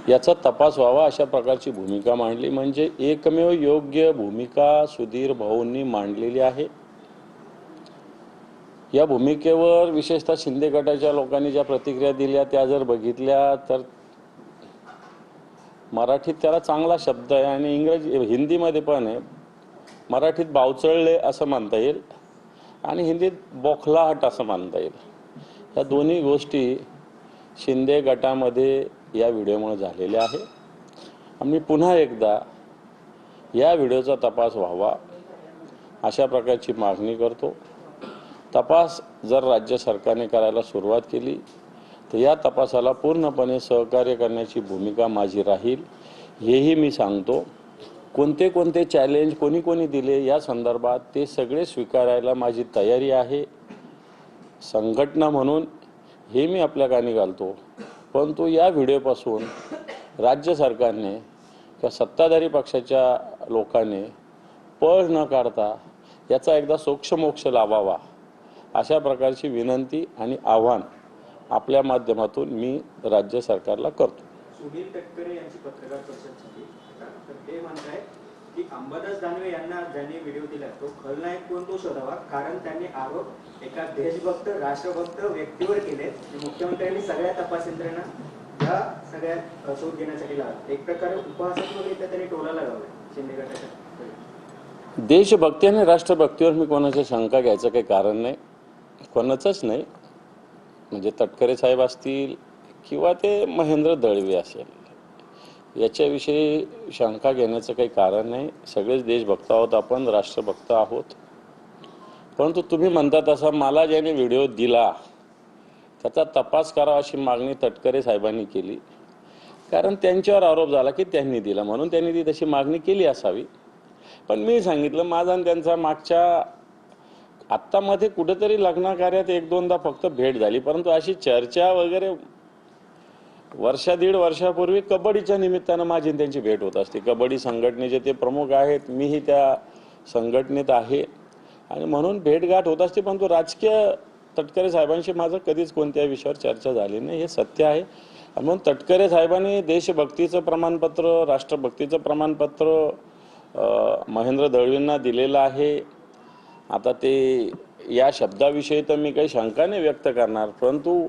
याचा तपास व्हावा अशा प्रकारची भूमिका मांडली। म्हणजे एकमेव योग्य भूमिका सुधीर भाऊंनी मांडलेली आहे। या भूमिकेवर विशेषतः शिंदे गटाच्या लोकांनी ज्या प्रतिक्रिया दिल्या त्या जर बघितल्या तर मराठीत त्याला चांगला शब्द आहे आणि हिंदीमध्ये पण आहे। मराठीत बावचळले असं म्हणता येईल आणि हिंदीत बोखलाहट असं म्हणता येईल। या दोन्ही गोष्टी शिंदे गटामध्ये या व्हिडिओमुळे झालेल्या आहे। आम्ही पुन्हा एकदा या व्हिडिओचा तपास व्हावा अशा प्रकारची मागणी करतो। तपास जर राज्य सरकारने करायला सुरुवात केली तर या तपासाला पूर्णपणे सहकार्य करण्याची भूमिका माझी राहील हेही मी सांगतो। कोणते कोणते चॅलेंज कोणी कोणी दिले या संदर्भात ते सगळे स्वीकारायला माझी तयारी आहे संघटना म्हणून, हे मी आपल्या कानी घालतो। परंतु या व्हिडिओपासून राज्य सरकारने किंवा सत्ताधारी पक्षाच्या लोकांनी पळ न काढता याचा एकदा सोक्षमोक्ष लावावा अशा प्रकारची विनंती आणि आव्हान आपल्या माध्यमातून मी राज्य सरकारला करतो। सुनील तटकरे यांची पत्रकार परिषद झाली तर ते म्हणताय की अंबादास दानवे यांना ज्यांनी व्हिडिओ दिला तो खलनायक कोण तो शोधावा, कारण त्यांनी आरोप एका देशभक्त राष्ट्रभक्त व्यक्तीवर केले। मुख्यमंत्र्यांनी सगळ्या तपास यंत्रणा या सगळ्या शोध घेण्यासाठी लावला। एक प्रकारे उपहासात्मकरित्या त्यांनी टोला लगावला शिंदे गटाच्या। देशभक्ती आणि राष्ट्रभक्तीवर मी कोणाची शंका घ्यायचं काही कारण नाही, कोणाचंच नाही। म्हणजे तटकरे साहेब असतील किंवा ते महेंद्र दळवी असेल, याच्याविषयी शंका घेण्याचं काही कारण नाही। सगळेच देशभक्त आहोत आपण, राष्ट्रभक्त आहोत। परंतु तुम्ही म्हणता तसा मला ज्याने व्हिडिओ दिला त्याचा तपास करावा अशी मागणी तटकरे साहेबांनी केली, कारण त्यांच्यावर आरोप झाला की त्यांनी दिला म्हणून त्यांनी ती तशी मागणी केली असावी। पण मी सांगितलं माझा आणि त्यांचा मागच्या आत्तामध्ये कुठेतरी लग्न कार्यात एक दोनदा फक्त भेट झाली, परंतु अशी चर्चा वगैरे दीड वर्षापूर्वी कबड्डीच्या निमित्तानं माझी त्यांची भेट होत असते। कबड्डी संघटनेचे ते प्रमुख आहेत, मीही त्या संघटनेत आहे आणि म्हणून भेटगाठ होत असते। परंतु राजकीय तटकरे साहेबांशी माझं कधीच कोणत्या विषयावर चर्चा झाली नाही, हे सत्य आहे। म्हणून तटकरे साहेबांनी देशभक्तीचं प्रमाणपत्र राष्ट्रभक्तीचं प्रमाणपत्र महेंद्र दळवींना दिलेलं आहे। आता ते या शब्दाविषयी तर मी काही शंका नाही व्यक्त करणार, परंतु